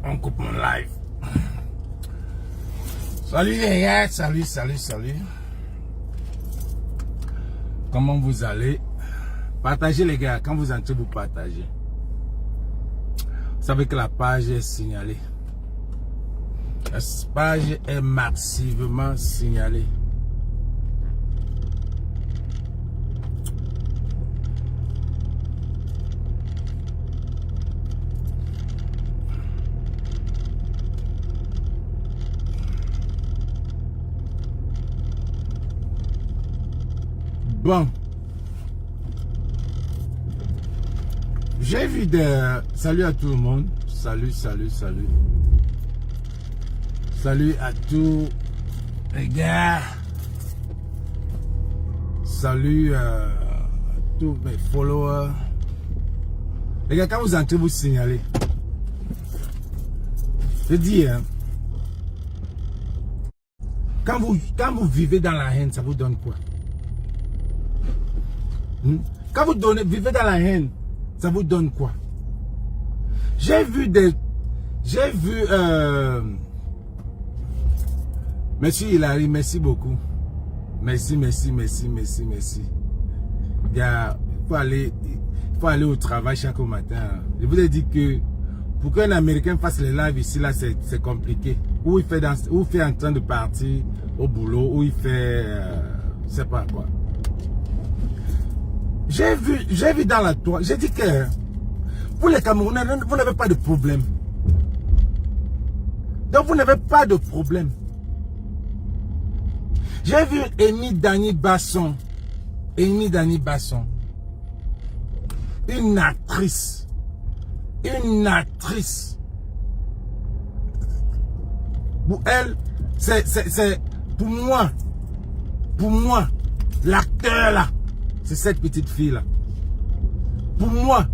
on coupe mon live. Salut les gars, salut. Comment vous allez? Partagez les gars, quand vous entrez, vous partagez. Vous savez que la page est signalée. La page est massivement signalée. Bon, j'ai vu des... Salut à tout le monde. Salut. Salut à tous les gars. Salut à tous mes followers. Les gars, quand vous entrez, vous signalez. Je dis, hein, quand vous vivez dans la haine, ça vous donne quoi? Quand vous vivez dans la haine, ça vous donne quoi? J'ai vu merci Hilary, merci beaucoup. Merci. Il faut aller au travail chaque matin. Je vous ai dit que pour qu'un Américain fasse les lives ici, là, c'est compliqué. Ou il fait en train de partir au boulot, ou il fait, je sais pas quoi. J'ai vu dans la toile, j'ai dit que pour les Camerounais, vous n'avez pas de problème. Donc vous n'avez pas de problème. J'ai vu Amy Dani Basson. Une actrice. Pour elle, c'est pour moi, l'acteur là. C'est cette petite fille-là. Pour moi,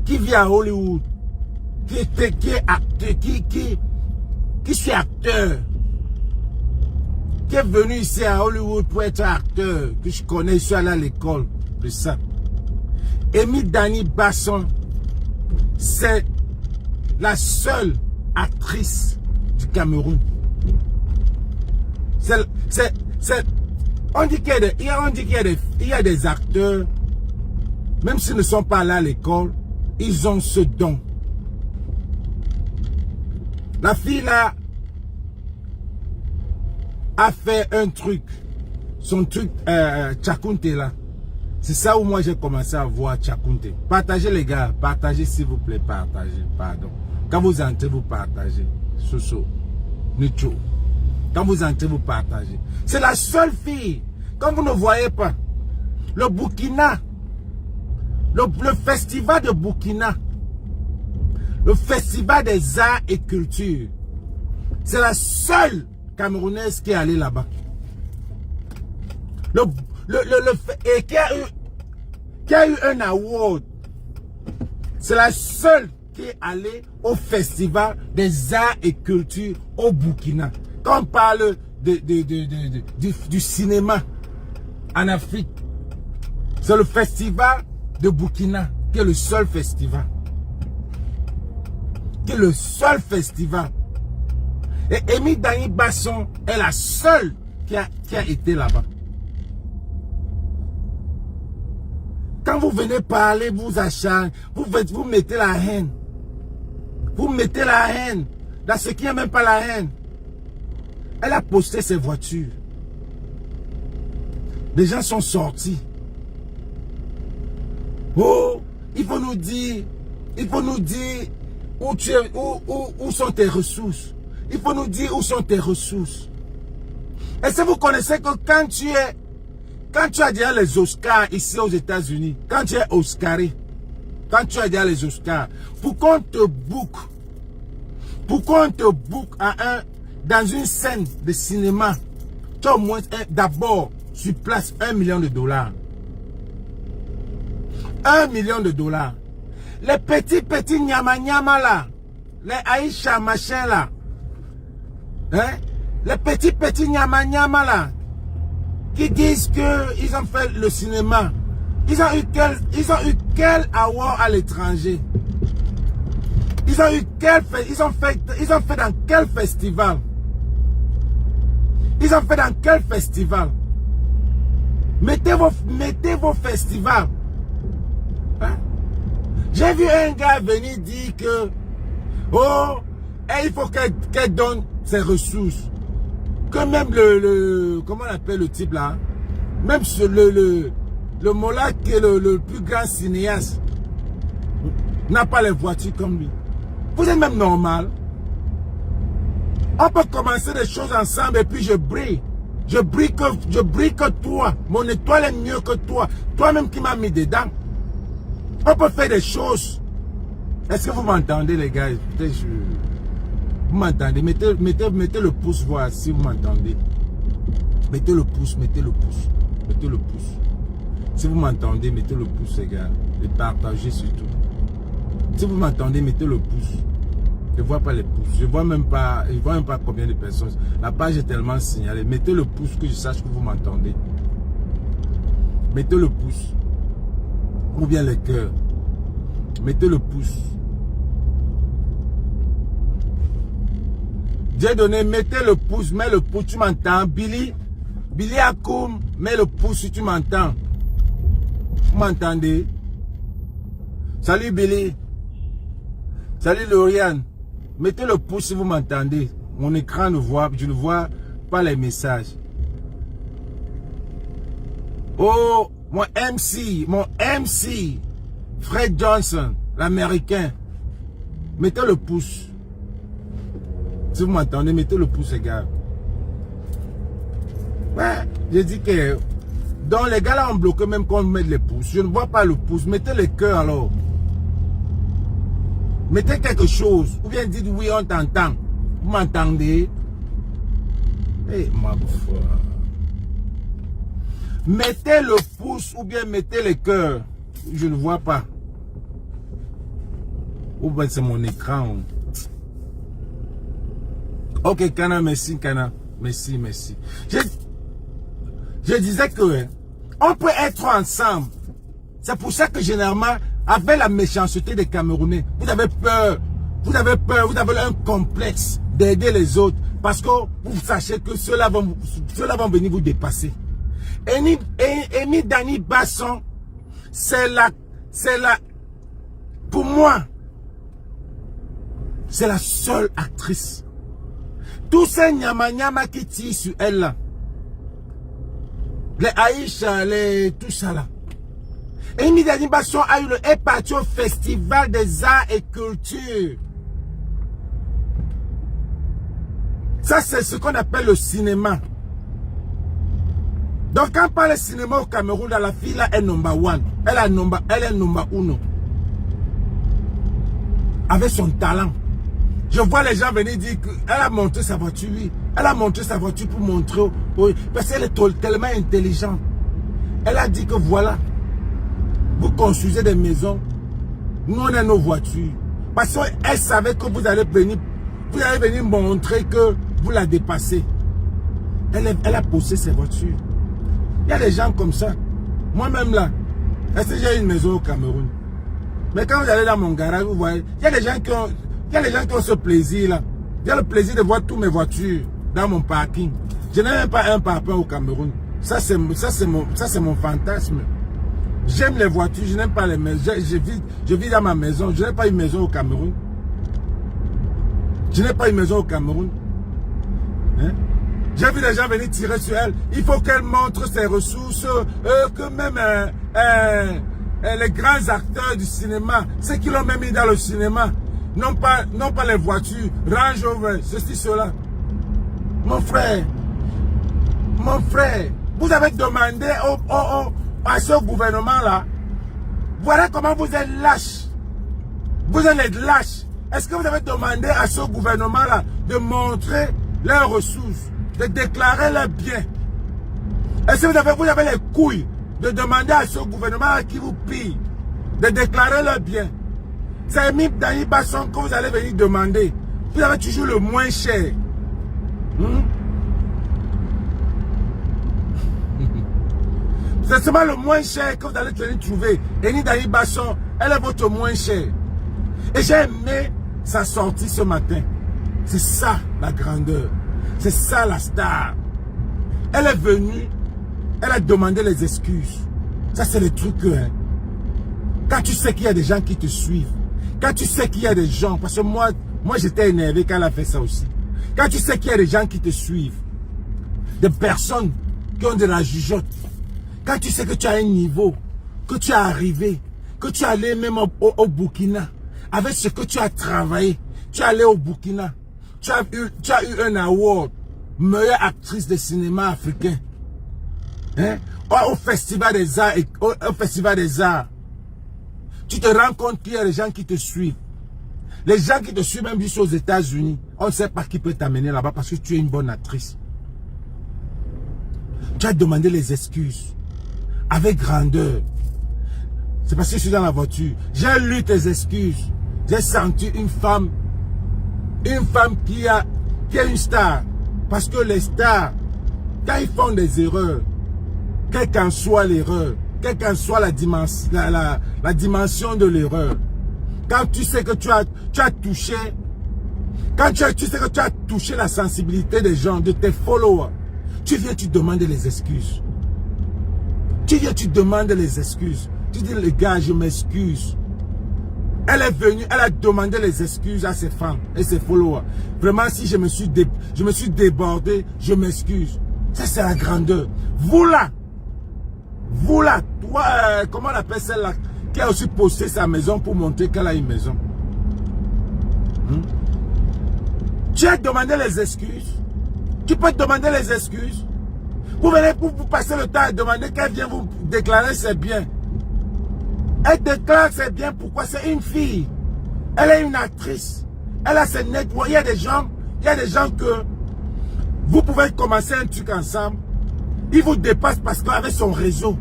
qui vit à Hollywood, qui suis acteur, qui est venu ici à Hollywood pour être acteur, que je connais, je suis allé à l'école de ça. Amy Dani Basson, c'est la seule actrice du Cameroun. On dit qu'il y a des acteurs, même s'ils ne sont pas là à l'école, ils ont ce don. La fille là a fait un truc, son truc Tchakounte là. C'est ça où moi j'ai commencé à voir Tchakounte. Partagez les gars, partagez s'il vous plaît, partagez, pardon. Quand vous entrez, vous partagez. Soso, Nicho. Quand vous entrez, vous partagez. C'est la seule fille. Quand vous ne voyez pas, le Burkina, le festival de Burkina, le festival des arts et cultures, c'est la Camerounaise qui est allée là-bas. Et qui a eu un award. C'est la seule qui est allée au festival des arts et cultures au Burkina. Quand on parle du cinéma en Afrique, c'est le festival de Burkina qui est le seul festival. Et Amy Dani Basson est la seule qui a été là-bas. Quand vous venez parler, vous acharnez, vous mettez la haine. Vous mettez la haine dans ce qui n'est même pas la haine. Elle a posté ses voitures. Les gens sont sortis. Oh, il faut nous dire où sont tes ressources. Il faut nous dire où sont tes ressources. Est-ce que vous connaissez que quand tu as déjà les Oscars ici aux États-Unis, quand tu es Oscaré, quand tu as déjà les Oscars, pour qu'on te book dans une scène de cinéma, tu as au moins d'abord sur place $1 million. $1 million. Les petits nyama là, les Aïcha machin là, hein? Les petits nyama là, qui disent qu'ils ont fait le cinéma, ils ont eu quel award à l'étranger? Ils ont eu ils ont fait dans quel festival? Ils ont fait dans quel festival? Mettez vos festivals. Hein? J'ai vu un gars venir dire que oh, il faut qu'elle donne ses ressources. Que même comment on appelle le type là? Même le Mola qui est le plus grand cinéaste n'a pas les voitures comme lui. Vous êtes même normal. On peut commencer des choses ensemble et puis je brille. Je brille que toi. Mon étoile est mieux que toi. Toi-même qui m'as mis dedans. On peut faire des choses. Est-ce que vous m'entendez les gars? Vous m'entendez? Mettez le pouce voir si vous m'entendez. Mettez le pouce, mettez le pouce. Mettez le pouce. Si vous m'entendez, mettez le pouce les gars. Et partagez surtout. Si vous m'entendez, mettez le pouce. Je ne vois pas les pouces. Je ne vois même pas combien de personnes. La page est tellement signalée. Mettez le pouce que je sache que vous m'entendez. Mettez le pouce. Ou bien le cœur. Mettez le pouce. J'ai donné, mettez le pouce, mets le pouce, tu m'entends. Billy Akoum, mets le pouce si tu m'entends. Vous m'entendez? Salut Billy. Salut Lauriane. Mettez le pouce si vous m'entendez. Mon écran ne voit, je ne vois pas les messages. Oh, mon MC, Fred Johnson, l'américain. Mettez le pouce. Si vous m'entendez, mettez le pouce, les gars. Ouais, j'ai dit que... Donc, les gars là ont bloqué même quand on met les pouces. Je ne vois pas le pouce. Mettez les cœurs alors. Mettez quelque chose. Ou bien dites oui, on t'entend. Vous m'entendez? Eh, ma foi. Mettez le pouce ou bien mettez les cœurs. Je ne vois pas. Ou bien c'est mon écran. Ok, Kana, merci, Kana. Merci, merci. Je disais que on peut être ensemble. C'est pour ça que généralement, avec la méchanceté des Camerounais, vous avez peur. Vous avez peur, vous avez un complexe d'aider les autres. Parce que vous sachez que ceux-là vont venir vous dépasser. Eni Dani Basson, pour moi, c'est la seule actrice. Tous ces nyama qui tirent sur elle là. Les Aïcha, tout ça là. Eni Dani Basson est parti au Festival des Arts et Cultures. Ça, c'est ce qu'on appelle le cinéma. Donc, quand on parle de cinéma au Cameroun, la fille là est number one. Elle est number uno. Avec son talent. Je vois les gens venir dire qu'elle a montré sa voiture, oui. Elle a montré sa voiture pour montrer, oui, parce qu'elle est tellement intelligente. Elle a dit que voilà, vous construisez des maisons, nous on a nos voitures. Parce qu'elle savait que vous allez venir montrer que vous la dépassez. Elle a posé ses voitures. Il y a des gens comme ça. Moi-même là, est-ce que j'ai une maison au Cameroun? Mais quand vous allez dans mon garage, vous voyez, il y a des gens qui ont ce plaisir là. J'ai le plaisir de voir toutes mes voitures dans mon parking. Je n'ai même pas un parpaing au Cameroun. Ça c'est mon fantasme. J'aime les voitures, je n'aime pas les maisons. Je vis dans ma maison. Je n'ai pas une maison au Cameroun. Je n'ai pas une maison au Cameroun. Hein? J'ai vu des gens venir tirer sur elle. Il faut qu'elle montre ses ressources. Que même les grands acteurs du cinéma, ceux qui l'ont même mis dans le cinéma, non pas les voitures, Range Rover, ceci, cela. Mon frère, vous avez demandé à ce gouvernement-là, voilà comment vous êtes lâches. Vous êtes lâches. Est-ce que vous avez demandé à ce gouvernement-là de montrer leurs ressources, de déclarer leurs biens? Est-ce que vous avez les couilles de demander à ce gouvernement qui vous pille de déclarer leurs biens? C'est Mip Dani Basson que vous allez venir demander. Vous avez toujours le moins cher. C'est seulement le moins cher que vous allez venir trouver. Eni Dani Basson, elle est votre moins cher. Et j'ai aimé sa sortie ce matin. C'est ça la grandeur. C'est ça la star. Elle est venue, elle a demandé les excuses. Ça c'est le truc. Hein. Quand tu sais qu'il y a des gens qui te suivent, quand tu sais qu'il y a des gens, parce que moi j'étais énervé quand elle a fait ça aussi. Quand tu sais qu'il y a des gens qui te suivent, des personnes qui ont de la jugeote, quand tu sais que tu as un niveau, que tu es arrivé, que tu es allé même au Burkina, avec ce que tu as travaillé, tu es allé au Burkina, tu as eu un award, meilleure actrice de cinéma africain, hein? Au Festival des Arts, au Festival des Arts, tu te rends compte qu'il y a des gens qui te suivent. Les gens qui te suivent même juste aux États-Unis, on ne sait pas qui peut t'amener là-bas parce que tu es une bonne actrice. Tu as demandé les excuses avec grandeur. C'est parce que je suis dans la voiture. J'ai lu tes excuses. J'ai senti une femme qui est une star. Parce que les stars, quand ils font des erreurs, quelle qu'en soit l'erreur, quelle qu'en soit la dimension de l'erreur, quand tu sais que tu as touché, quand tu sais que tu as touché la sensibilité des gens, de tes followers, tu viens, tu demandes les excuses. Tu viens, tu demandes les excuses. Tu dis, les gars, je m'excuse. Elle est venue, elle a demandé les excuses à ses fans et ses followers. Vraiment, si je me suis débordé, je m'excuse. Ça, c'est la grandeur. Vous là, toi, comment on appelle celle-là, qui a aussi posté sa maison pour montrer qu'elle a une maison. Tu as demandé les excuses. Tu peux demander les excuses. Vous venez pour vous passer le temps à demander qu'elle vienne vous déclarer ses biens. Elle déclare ses biens, pourquoi? C'est une fille. Elle est une actrice. Elle a ses networks. Il y a des gens que vous pouvez commencer un truc ensemble. Ils vous dépassent parce qu'avec son réseau.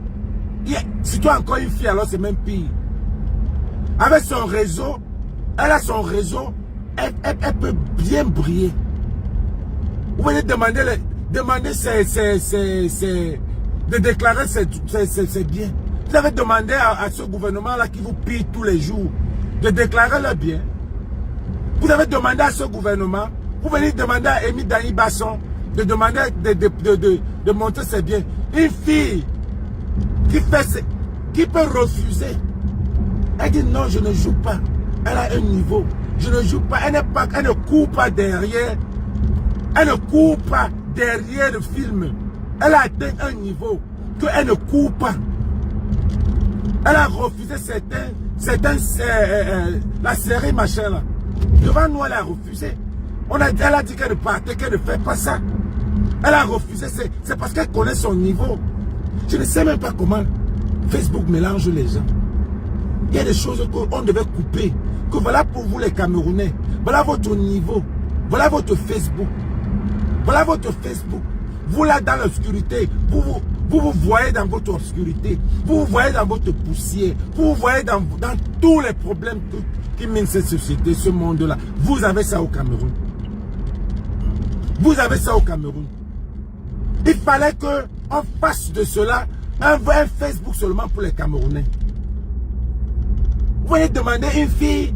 Si toi encore une fille, alors c'est même pire. Avec son réseau, elle a son réseau, elle peut bien briller. Vous venez demander de déclarer ses biens. Vous avez demandé à ce gouvernement-là qui vous pille tous les jours de déclarer leurs biens. Vous avez demandé à ce gouvernement, vous venez demander à Amy Dani Basson de demander de montrer ses biens. Une fille qui peut refuser. Elle dit non, je ne joue pas. Elle a un niveau. Je ne joue pas. Elle ne court pas derrière. Elle ne court pas derrière le film. Elle a atteint un niveau qu'elle ne court pas. Elle a refusé la série machin là. Devant nous, elle a refusé. Elle a dit qu'elle ne partait, qu'elle ne fait pas ça. Elle a refusé. C'est parce qu'elle connaît son niveau. Je ne sais même pas comment Facebook mélange les gens. Il y a des choses qu'on devait couper. Que voilà pour vous les Camerounais. Voilà votre niveau. Voilà votre Facebook. Voilà votre Facebook. Vous là dans l'obscurité, vous vous voyez dans votre obscurité. Vous vous voyez dans votre poussière. Vous vous voyez dans tous les problèmes qui minent cette société, ce monde-là. Vous avez ça au Cameroun. Vous avez ça au Cameroun. Il fallait qu'on fasse de cela un Facebook seulement pour les Camerounais. Vous voyez demander une fille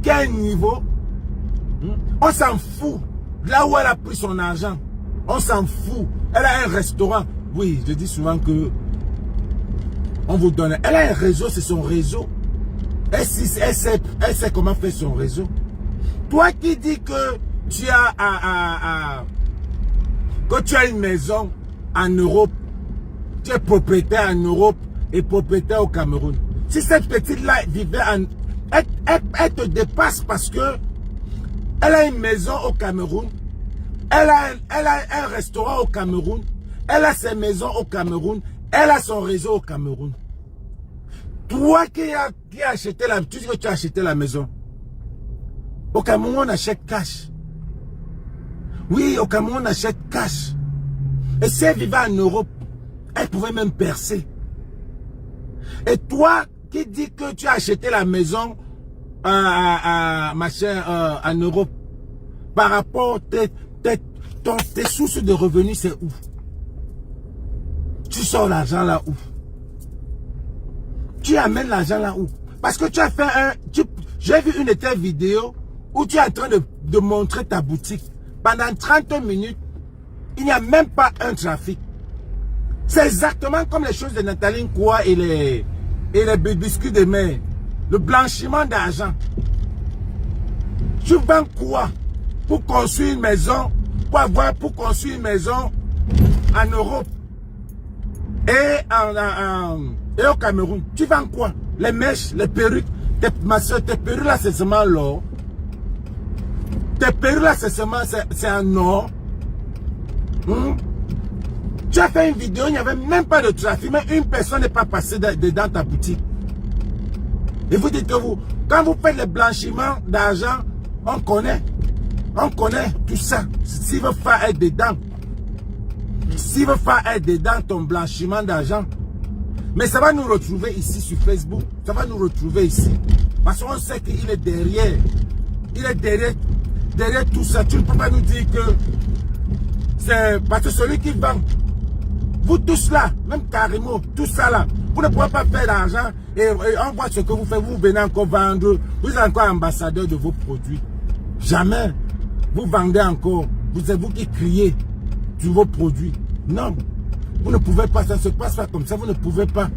qui a un niveau. On s'en fout. Là où elle a pris son argent. On s'en fout. Elle a un restaurant. Oui, je dis souvent que on vous donne. Elle a un réseau, c'est son réseau. Elle sait comment faire son réseau. Toi qui dis que tu as que tu as une maison en Europe, tu es propriétaire en Europe et propriétaire au Cameroun. Si cette petite-là vivait en... Elle te dépasse parce que elle a une maison au Cameroun. Elle a un restaurant au Cameroun. Elle a ses maisons au Cameroun. Elle a son réseau au Cameroun. Toi qui as acheté tu dis que tu as acheté la maison. Au Cameroun, on achète cash. Oui, au Cameroun, on achète cash. Et si elle vivait en Europe, elle pouvait même percer. Et toi qui dis que tu as acheté la maison en Europe, par rapport tes sources de revenus, c'est où? Tu sors l'argent là où? Tu amènes l'argent là où? Parce que tu as fait j'ai vu une de tes vidéos où tu es en train de montrer ta boutique. Pendant 30 minutes, il n'y a même pas un trafic. C'est exactement comme les choses de Nathalie Nkoua et les biscuits de mer. Le blanchiment d'argent. Tu vends quoi pour construire une maison, pour construire une maison en Europe et au Cameroun? Tu vends quoi? Les mèches, les perruques. Ma soeur, tes perruques là, c'est seulement l'or. Tes perruques là, c'est un or. Tu as fait une vidéo, il n'y avait même pas de trafic, mais une personne n'est pas passée dans ta boutique. Et vous dites que quand vous faites le blanchiment d'argent, on connaît tout ça. S'il veut faire être dedans, ton blanchiment d'argent, mais ça va nous retrouver ici sur Facebook, ça va nous retrouver ici. Parce qu'on sait qu'il est derrière. Il est derrière tout ça. Tu ne peux pas nous dire que c'est parce que celui qui vend, vous tous là, même carrément, tout ça là, vous ne pouvez pas faire d'argent et on voit ce que vous faites, vous venez encore vendre, vous êtes encore ambassadeur de vos produits. Jamais. Vous vendez encore, vous êtes vous qui criez sur vos produits. Non, vous ne pouvez pas, ça ne se passe pas comme ça, vous ne pouvez pas.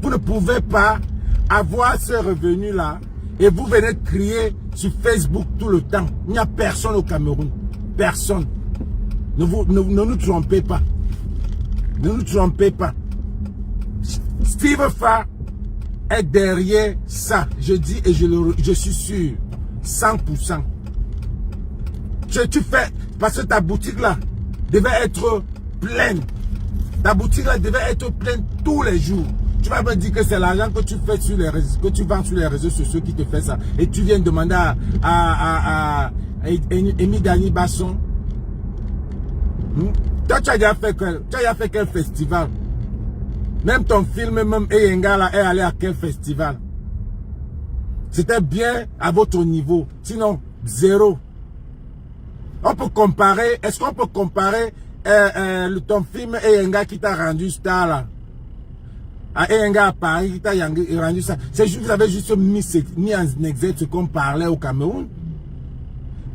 Vous ne pouvez pas avoir ce revenu là et vous venez crier sur Facebook tout le temps. Il n'y a personne au Cameroun. Personne. Ne nous trompez pas. Ne nous trompez pas. Steve Fa est derrière ça. Je dis et je suis sûr. 100%. Tu fais, parce que ta boutique là devait être pleine. Ta boutique là devait être pleine tous les jours. Tu vas me dire que c'est l'argent que tu fais sur les réseaux, que tu vends sur les réseaux sociaux qui te fait ça. Et tu viens demander à Emi Dani Basson. Toi, tu as déjà fait quel festival? Même ton film, même Eyenga là, est allé à quel festival? C'était bien à votre niveau. Sinon, zéro. On peut comparer, est-ce qu'on peut comparer ton film Eyenga qui t'a rendu star là? À Eyenga à Paris qui t'a rendu ça. C'est juste que vous avez juste mis en exergue ce qu'on parlait au Cameroun.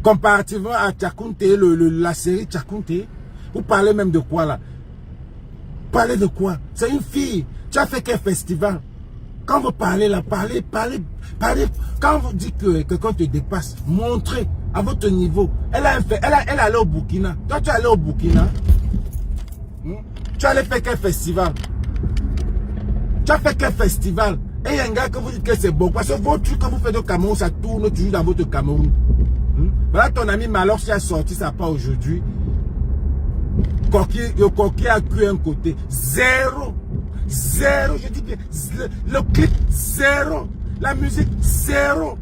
Comparativement à Tchakounte, la série Tchakounte, vous parlez même de quoi là? Parlez de quoi? C'est une fille. Tu as fait quel festival? Quand vous parlez là, parlez. Quand vous dites que quelqu'un te dépasse, montrez à votre niveau. Elle est allée au Burkina. Toi, tu es allé au Burkina. Tu allais faire quel festival? Tu as fait quel festival? Et il y a un gars que vous dites que c'est bon. Parce que vos trucs que vous faites au Cameroun, ça tourne toujours dans votre Cameroun. Voilà ton ami Malor qui a sorti ça pas aujourd'hui. Le coquille a cuit un côté. Zéro. Je dis bien. Le clip, zéro. La musique, zéro.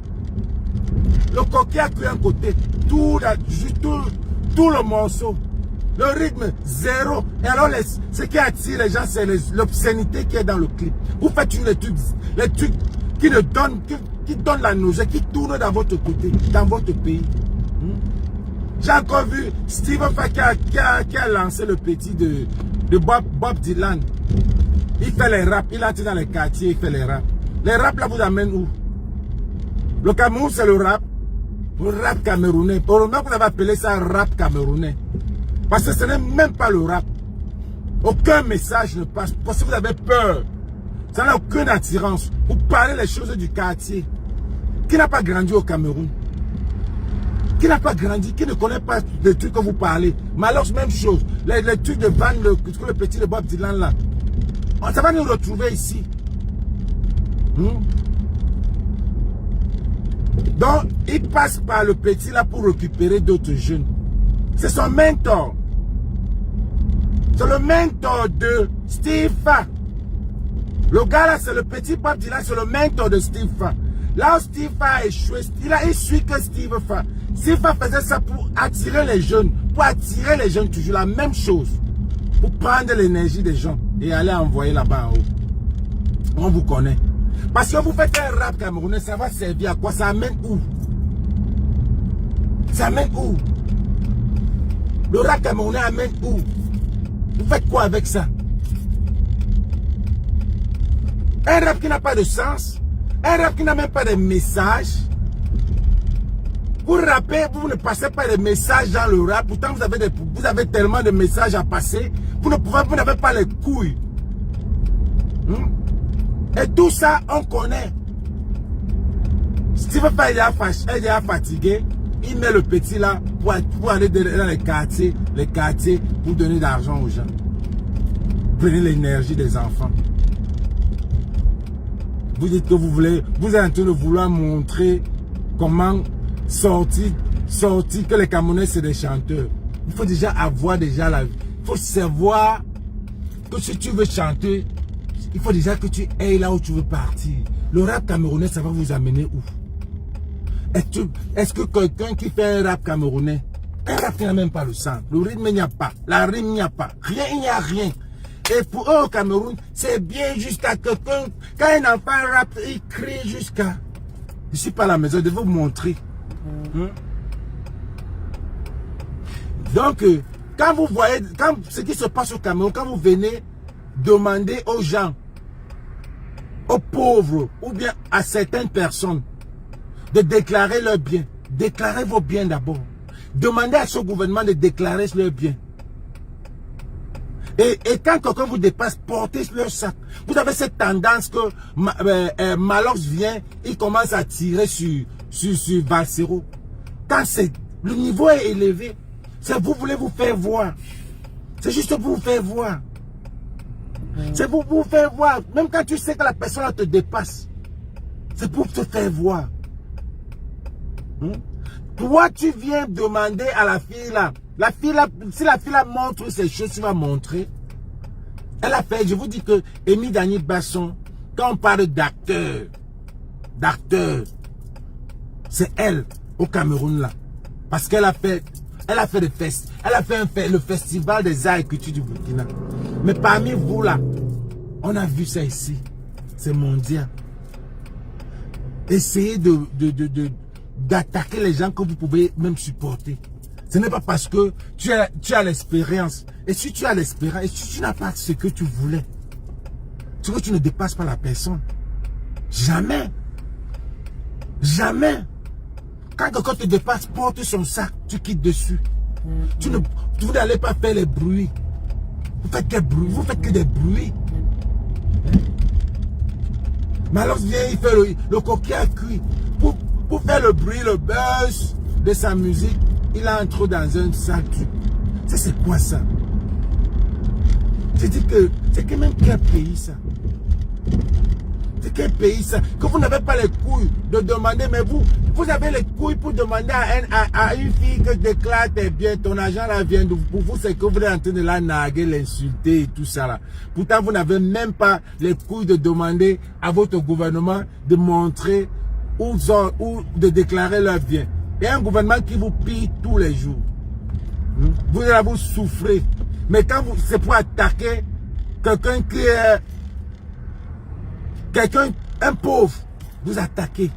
Le coquille a cuit un côté. Tout le morceau. Le rythme, zéro. Et alors, ce qui attire les gens, c'est l'obscénité qui est dans le clip. Vous faites les trucs qui donnent la nausée, qui tournent dans votre côté, dans votre pays. J'ai encore vu Steve Fa qui a lancé le petit de Bob Dylan. Il fait les raps, il entre dans les quartiers, il fait les raps. Les raps là vous amènent où? Le Cameroun c'est le rap camerounais. Heureusement que vous avez appelé ça rap camerounais. Parce que ce n'est même pas le rap. Aucun message ne passe. Parce que vous avez peur. Ça n'a aucune attirance. Vous parlez les choses du quartier. Qui n'a pas grandi au Cameroun? Qui n'a pas grandi, qui ne connaît pas les trucs que vous parlez. Mais alors, même chose. Les trucs de Van, le petit de Bob Dylan là. Ça va nous retrouver ici. Donc, il passe par le petit là pour récupérer d'autres jeunes. C'est son mentor. C'est le mentor de Steve Fa. Le gars là, c'est le petit Bob Dylan, c'est le mentor de Steve Fa. Là où Steve Fa a échoué, il suit que Steve Fa. Steve Fa faisait ça pour attirer les jeunes. Pour attirer les jeunes, toujours la même chose. Pour prendre l'énergie des gens et aller envoyer là-bas en haut. On vous connaît. Parce que vous faites un rap camerounais, ça va servir à quoi? Ça amène où? Ça amène où? Le rap camerounais amène où? Vous faites quoi avec ça? Un rap qui n'a pas de sens. Un rap qui n'a même pas de message. Vous rappez, vous ne passez pas les messages dans le rap. Pourtant, vous avez tellement de messages à passer. Vous n'avez pas les couilles. Et tout ça, on connaît. Steve Faye est déjà fatigué. Il met le petit là pour aller dans les quartiers pour donner de l'argent aux gens. Prenez l'énergie des enfants. Vous dites que vous êtes en train de vouloir montrer comment sortir que les Camerounais c'est des chanteurs. Il faut déjà avoir la vie. Il faut savoir que si tu veux chanter, il faut déjà que tu ailles là où tu veux partir. Le rap camerounais, ça va vous amener où? Est-ce que quelqu'un qui fait un rap camerounais, un rap qui n'a même pas le sang, le rythme il n'y a pas, la rime il n'y a pas, rien, il n'y a rien. Et pour eux au Cameroun, c'est bien jusqu'à quelqu'un, quand un enfant rappe, il crie jusqu'à... Je ne suis pas à la maison, je vais vous montrer. Donc, quand vous voyez, ce qui se passe au Cameroun, quand vous venez demander aux gens, aux pauvres, ou bien à certaines personnes, de déclarer leurs biens. Déclarez vos biens d'abord. Demandez à ce gouvernement de déclarer leurs biens. Et quand quelqu'un vous dépasse, portez leur sac. Vous avez cette tendance que Malox vient, il commence à tirer sur Valsero. Quand le niveau est élevé, c'est vous voulez vous faire voir. C'est juste pour vous faire voir. C'est pour vous faire voir. Même quand tu sais que la personne te dépasse, c'est pour te faire voir. Toi, tu viens demander à la fille là. Si la fille là montre ces choses, tu vas montrer. Elle a fait, je vous dis que Amy Dany Basson, quand on parle d'acteur, c'est elle au Cameroun là. Parce qu'elle a fait le festival des arts et culture du Burkina. Mais parmi vous là, on a vu ça ici. C'est mondial. Essayez d'attaquer les gens que vous pouvez même supporter. Ce n'est pas parce que tu as l'expérience. Et si tu as l'expérience, et si tu n'as pas ce que tu voulais, c'est que tu ne dépasses pas la personne. Jamais. Jamais. Quand quelqu'un te dépasse, porte son sac, tu quittes dessus. Vous n'allez pas faire les bruits. Vous faites quel bruit? Vous faites que des bruits. Mais alors vient, il fait le coquille à cuit. Pour faire le bruit, le buzz de sa musique, il entre dans un sac. Ça, c'est quoi ça? Je dis que c'est quand même quel pays ça? C'est quel pays ça? Que vous n'avez pas les couilles de demander, mais vous avez les couilles pour demander à une fille que déclare tes biens, ton argent là vient de vous. Pour vous, c'est que vous êtes en train de la narguer, l'insulter et tout ça là. Pourtant, vous n'avez même pas les couilles de demander à votre gouvernement de montrer ou de déclarer leurs biens. Et un gouvernement qui vous pille tous les jours. Vous allez vous souffrir. Mais quand c'est pour attaquer quelqu'un qui est... un pauvre, vous attaquez.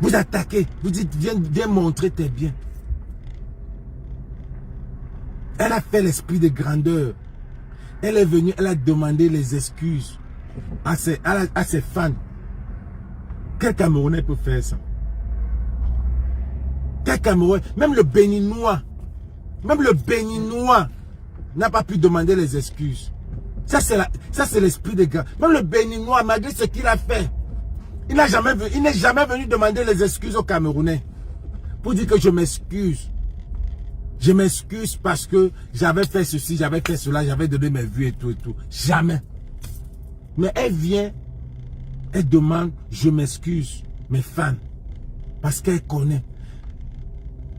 Vous attaquez. Vous dites, viens montrer tes biens. Elle a fait l'esprit de grandeur. Elle est venue, elle a demandé les excuses à ses fans. Quel Camerounais peut faire ça? Quel Camerounais? Même le Béninois n'a pas pu demander les excuses. Ça, c'est l'esprit de gars. Même le Béninois, malgré ce qu'il a fait, il n'est jamais venu demander les excuses aux Camerounais. Pour dire que je m'excuse. Je m'excuse parce que j'avais fait ceci, j'avais fait cela, j'avais donné mes vues et tout et tout. Jamais. Mais elle vient, elle demande, je m'excuse, mes fans. Parce qu'elle connaît.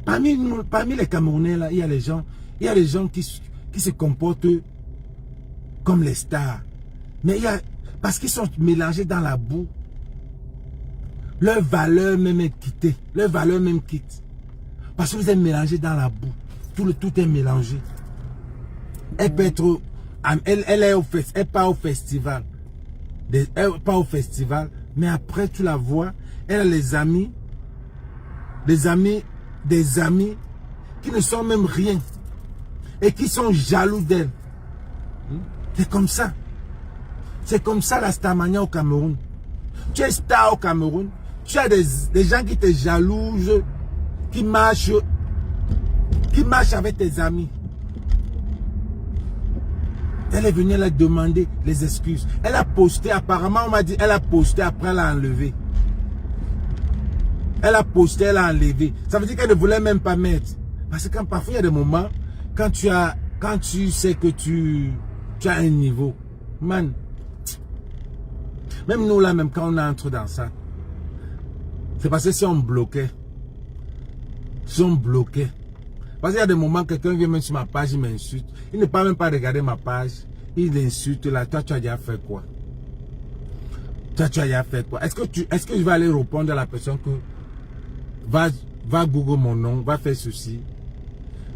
Parmi les Camerounais, là, il y a les gens qui se comportent comme les stars. Mais parce qu'ils sont mélangés dans la boue, leur valeur même est quittée. Leur valeur même quitte. Parce que vous êtes mélangés dans la boue. Tout est mélangé. Elle peut être... Elle part au festival. Elle part au festival. Mais après, tu la vois. Elle a des amis qui ne sont même rien. Et qui sont jaloux d'elle. C'est comme ça. C'est comme ça la starmania au Cameroun. Tu es star au Cameroun. Tu as des gens qui te jalousent, qui marchent avec tes amis. Elle est venue la demander les excuses. Elle a posté, apparemment on m'a dit, elle a posté, après elle a enlevé. Elle a posté, elle a enlevé. Ça veut dire qu'elle ne voulait même pas mettre. Parce que parfois il y a des moments, quand tu sais que tu as un niveau, man, même nous là, même quand on entre dans ça, c'est parce que si on bloquait, parce qu'il y a des moments, quelqu'un vient même sur ma page, il m'insulte. Il ne peut même pas regarder ma page. Il insulte là. Toi, tu as déjà fait quoi? Toi, tu as déjà fait quoi? Est-ce que je vais aller répondre à la personne que va Google mon nom, va faire ceci?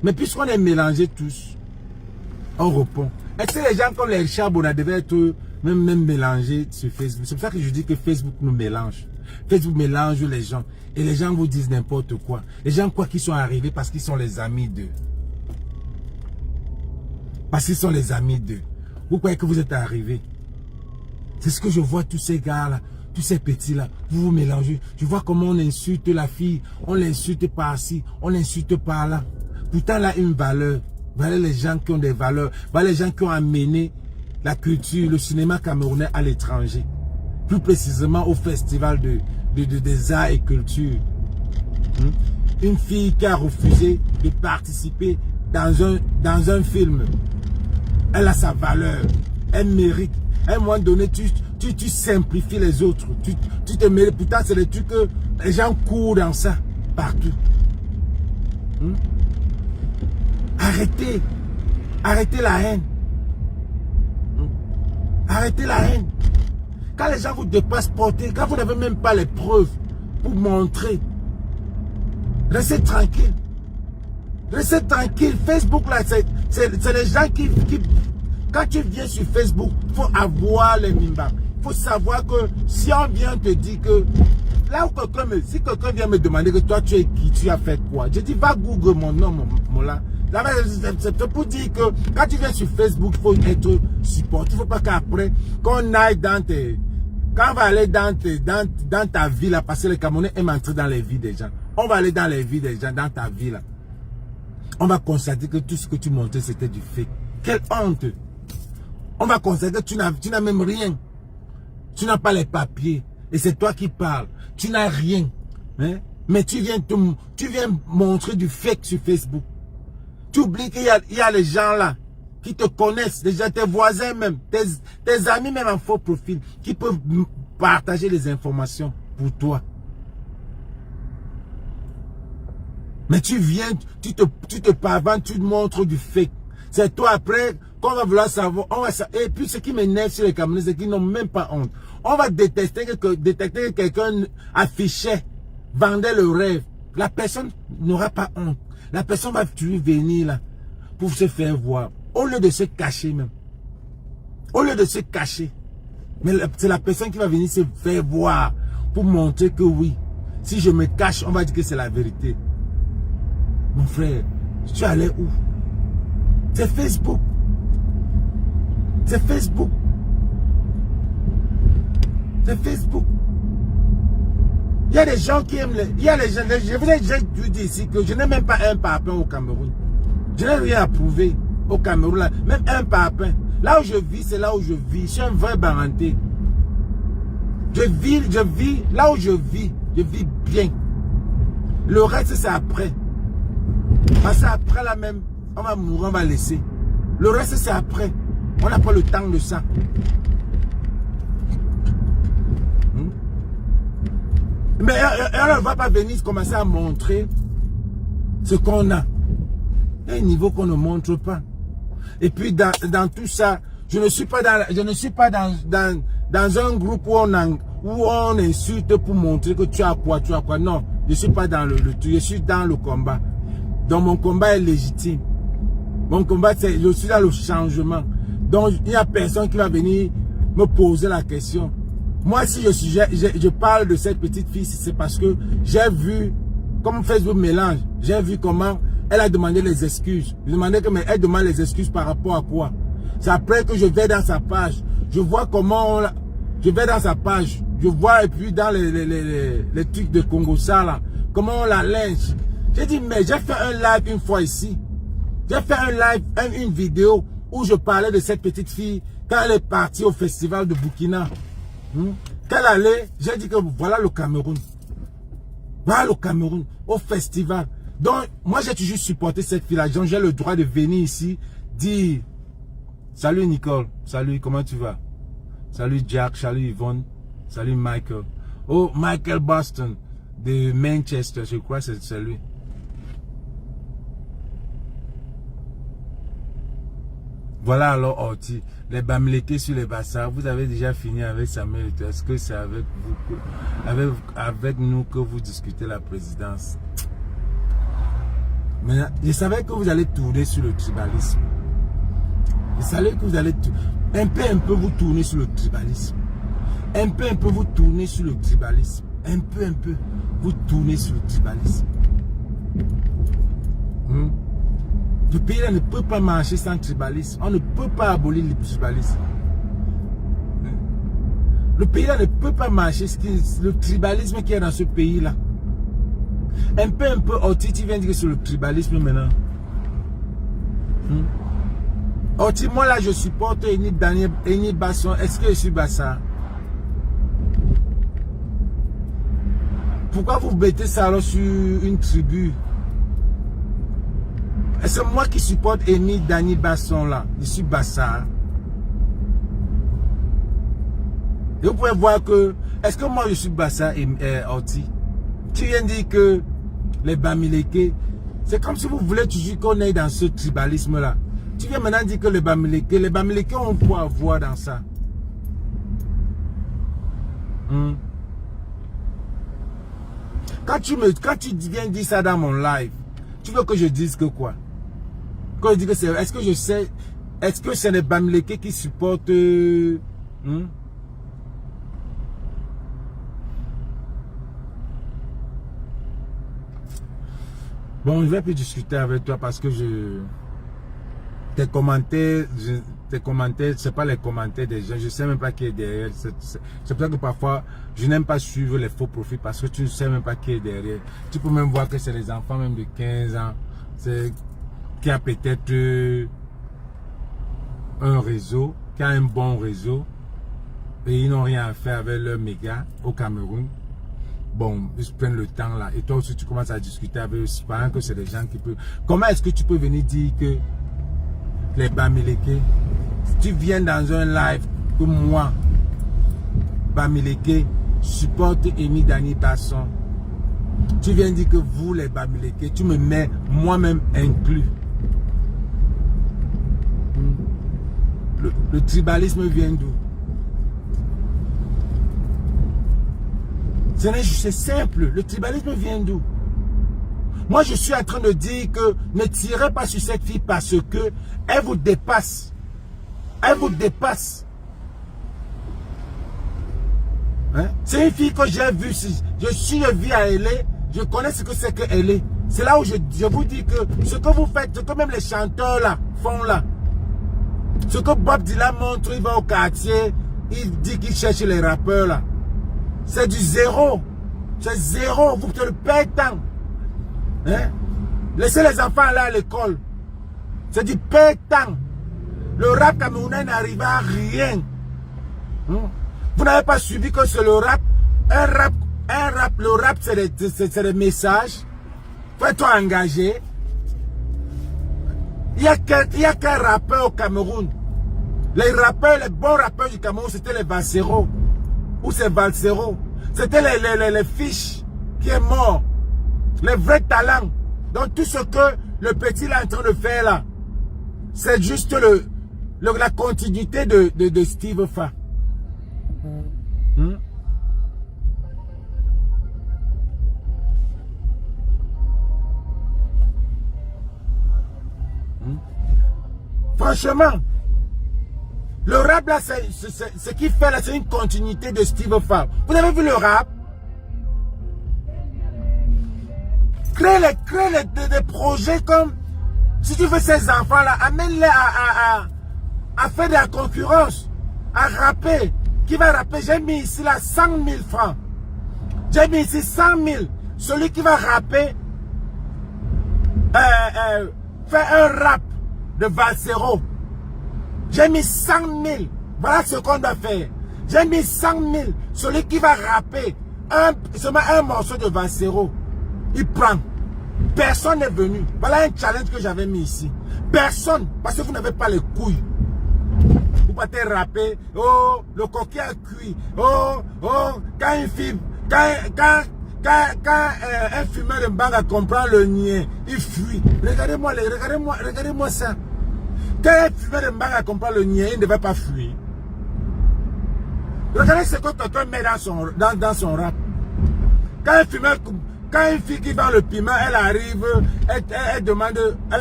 Mais puisqu'on est mélangés tous, on répond. Est-ce que les gens comme les Richard Bona devaient être même mélangés sur Facebook? C'est pour ça que je dis que Facebook nous mélange. Facebook mélange les gens. Et les gens vous disent n'importe quoi. Les gens croient qu'ils sont arrivés parce qu'ils sont les amis d'eux. Parce qu'ils sont les amis d'eux. Vous croyez que vous êtes arrivés? C'est ce que je vois tous ces gars-là, tous ces petits-là. Vous vous mélangez. Je vois comment on insulte la fille. On l'insulte par-ci, on l'insulte par-là. Pourtant, elle a une valeur. Voilà les gens qui ont des valeurs. Voilà les gens qui ont amené la culture, le cinéma camerounais à l'étranger. Plus précisément au festival des arts et culture. Une fille qui a refusé de participer dans un film. Elle a sa valeur. Elle mérite. À un moment donné, tu simplifies les autres. Tu te mérites. Pourtant, c'est des trucs que les gens courent dans ça. Partout. Arrêtez. Arrêtez la haine. Arrêtez la haine. Quand les gens vous dépassent porter, quand vous n'avez même pas les preuves pour montrer, restez tranquille. Restez tranquille. Facebook, là, c'est les gens qui... Quand tu viens sur Facebook, il faut avoir les mimbas. Il faut savoir que si on vient te dire que... Là où si quelqu'un vient me demander que toi, tu es qui, tu as fait quoi, je dis, va Google mon nom, mon là. C'est pour dire que quand tu viens sur Facebook, il faut être supporté. Il ne faut pas qu'après, qu'on aille dans tes... Quand on va aller dans ta vie, là, parce que les Camerounais aiment entrer dans les vies des gens. On va aller dans les vies des gens, dans ta vie, là. On va constater que tout ce que tu montrais, c'était du fake. Quelle honte! On va constater que tu n'as même rien. Tu n'as pas les papiers. Et c'est toi qui parles. Tu n'as rien. Hein? Mais tu viens montrer du fake sur Facebook. Tu oublies qu'il y a les gens là qui te connaissent, déjà tes voisins même, tes amis même en faux profil, qui peuvent partager les informations pour toi. Mais tu viens, tu te paventes, tu te montres du fake. C'est toi après qu'on va vouloir savoir. Et puis ce qui m'énerve sur les Camerounais, c'est qu'ils n'ont même pas honte. On va détecter que quelqu'un affichait, vendait le rêve. La personne n'aura pas honte. La personne va venir là pour se faire voir. Au lieu de se cacher même. Au lieu de se cacher. Mais c'est la personne qui va venir se faire voir pour montrer que oui. Si je me cache, on va dire que c'est la vérité. Mon frère, tu allais où? C'est Facebook. C'est Facebook. C'est Facebook. Il y a des gens qui aiment il y a les gens, je vous ai déjà dit ici que je n'ai même pas un parpaing au Cameroun. Je n'ai rien à prouver au Cameroun. Là. Même un parpaing. Là où je vis, c'est là où je vis. Je suis un vrai baranté. Je vis, là où je vis bien. Le reste, c'est après. Parce qu'après, là même, on va mourir, on va laisser. Le reste, c'est après. On n'a pas le temps de ça. Mais on ne va pas venir commencer à montrer ce qu'on a. Il y a un niveau qu'on ne montre pas. Et puis dans tout ça, je ne suis pas dans un groupe où on insulte pour montrer que tu as quoi. Non, je ne suis pas dans le truc, je suis dans le combat. Donc mon combat est légitime. Mon combat, je suis dans le changement. Donc il n'y a personne qui va venir me poser la question. Moi, si je parle de cette petite fille, c'est parce que j'ai vu comment Facebook mélange. J'ai vu comment elle a demandé les excuses. Je demandais que mais elle demande les excuses par rapport à quoi. C'est après que je vais dans sa page. Je vois comment je vais dans sa page. Je vois, et puis dans les trucs de Congo, ça là, comment on la lynche. J'ai dit, mais j'ai fait un live une fois ici. J'ai fait un live, une vidéo où je parlais de cette petite fille quand elle est partie au festival de Burkina. Quand elle allait, j'ai dit que voilà le Cameroun. Voilà le Cameroun, au festival. Donc, moi j'ai toujours supporté cette fille-là. Donc, j'ai le droit de venir ici, dire, salut Nicole, salut, comment tu vas? Salut Jack, salut Yvonne, salut Michael. Oh, Michael Boston de Manchester, je crois que c'est lui. Voilà alors Orti, les Bamileke sur les bassins. Vous avez déjà fini avec Samuel. Est-ce que c'est avec vous, avec nous que vous discutez la présidence? Mais je savais que vous allez tourner sur le tribalisme. Je savais que vous allez un peu vous tourner sur le tribalisme. Un peu vous tourner sur le tribalisme. Un peu vous tourner sur le tribalisme. Le pays là ne peut pas marcher sans tribalisme. On ne peut pas abolir le tribalisme. Le pays là ne peut pas marcher sans le tribalisme qui est dans ce pays là. Un peu, Orti, tu viens dire sur le tribalisme maintenant. Orti, moi là je supporte Eni Basson. Est-ce que je suis Bassa? Pourquoi vous mettez ça alors sur une tribu? C'est moi qui supporte Eni Dani Basson là. Je suis Bassa. Et vous pouvez voir que, est-ce que moi je suis Bassa et Orti? Tu viens dire que les Bamileke, c'est comme si vous voulez toujours qu'on aille dans ce tribalisme là. Tu viens maintenant dire que les Bamileke ont quoi à voir dans ça? Quand tu viens dire ça dans mon live, tu veux que je dise que quoi? Quand je dis que c'est, est-ce que je sais, est-ce que c'est les Bamileke qui supportent Bon, je vais plus discuter avec toi parce que tes commentaires, c'est pas les commentaires des gens, je sais même pas qui est derrière. C'est pour ça que parfois, je n'aime pas suivre les faux profils parce que tu ne sais même pas qui est derrière. Tu peux même voir que c'est les enfants même de 15 ans, qui a peut-être un réseau, qui a un bon réseau, et ils n'ont rien à faire avec leurs mégas au Cameroun. Bon, ils prennent le temps là. Et toi aussi, tu commences à discuter avec eux. Pendant que c'est des gens qui peuvent... Comment est-ce que tu peux venir dire que les Bamileke, si tu viens dans un live que moi, Bamileke, supporte Eni Dani Basson, tu viens dire que vous, les Bamileke, tu me mets moi-même inclus. Le tribalisme vient d'où? C'est simple, le tribalisme vient d'où? Moi je suis en train de dire que ne tirez pas sur cette fille parce que elle vous dépasse. Elle vous dépasse. Hein? C'est une fille que j'ai vue, je suis vu à elle, je connais ce que c'est qu'elle est. C'est là où je vous dis que ce que vous faites, ce que même les chanteurs là font là, ce que Bob Dylan montre, il va au quartier, il dit qu'il cherche les rappeurs là. C'est du zéro. C'est zéro. Vous te le pétant. Hein? Laissez les enfants aller à l'école. C'est du pétant. Le rap camerounais n'arrive à rien. Vous n'avez pas suivi que c'est le rap. Le rap, c'est des messages. Fais-toi engager. Il n'y a qu'un rappeur au Cameroun. Les bons rappeurs du Cameroun, c'était les Valsero. Ou c'est Valsero. C'était les fiches qui est mort. Les vrais talents. Donc tout ce que le petit là est en train de faire là, c'est juste la continuité de Steve Fa. Franchement, le rap là, ce qu'il fait là, c'est une continuité de Steve Fa. Vous avez vu le rap? Crée des projets comme, si tu veux ces enfants là, amène-les à faire de la concurrence, à rapper. qui va rapper, j'ai mis ici là 100 000 francs. J'ai mis ici 100 000. Celui qui va rapper, fait un rap de Valsero. J'ai mis 100 000. Voilà ce qu'on doit faire. J'ai mis 100 000. Celui qui va rapper seulement un morceau de Valsero, il prend. Personne n'est venu. Voilà un challenge que j'avais mis ici. Personne. Parce que vous n'avez pas les couilles. Vous partez rapper. Oh, le coquille a cuit. Oh, quand une fille, quand un fumeur de bague comprend le niais, il fuit. Regardez-moi ça. Quand un fumeur de bague comprend le niais, il ne va pas fuir. Regardez ce que quelqu'un met dans son rap. Quand une fille qui vend le piment, elle arrive, elle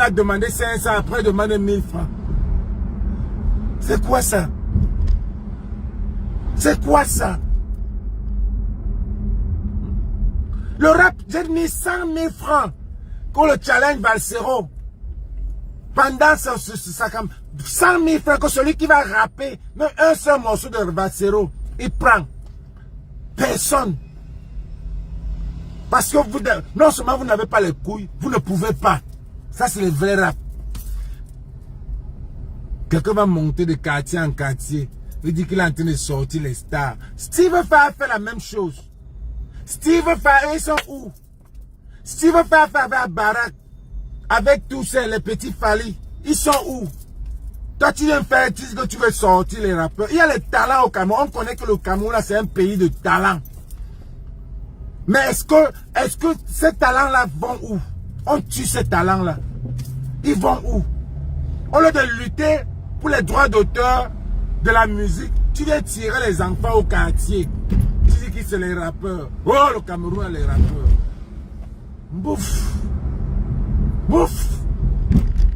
a demandé 500, après elle demande 1000 francs. C'est quoi ça? C'est quoi ça? Le rap, j'ai mis 100 000 francs pour le challenge Valsero. Pendant 100 000 francs que celui qui va rapper, même un seul morceau de Valsero, il prend. Personne. Parce que vous, non seulement vous n'avez pas les couilles, vous ne pouvez pas. Ça, c'est le vrai rap. Quelqu'un va monter de quartier en quartier. Il dit qu'il est en train de sortir les stars. Steve Fa fait la même chose. Steve Fa, ils sont où? Steve Fa fait avec Barack, avec tous les petits Fali. Ils sont où? Toi, tu viens faire, tu dis que tu veux sortir les rappeurs. Il y a les talents au Cameroun. On connaît que le Cameroun, là, c'est un pays de talent. Mais est-ce que ces talents-là vont où? On tue ces talents-là. Ils vont où? Au lieu de lutter pour les droits d'auteur de la musique, tu viens tirer les enfants au quartier. Tu dis qui c'est les rappeurs. Oh, le Cameroun a les rappeurs. Bouf. Bouf.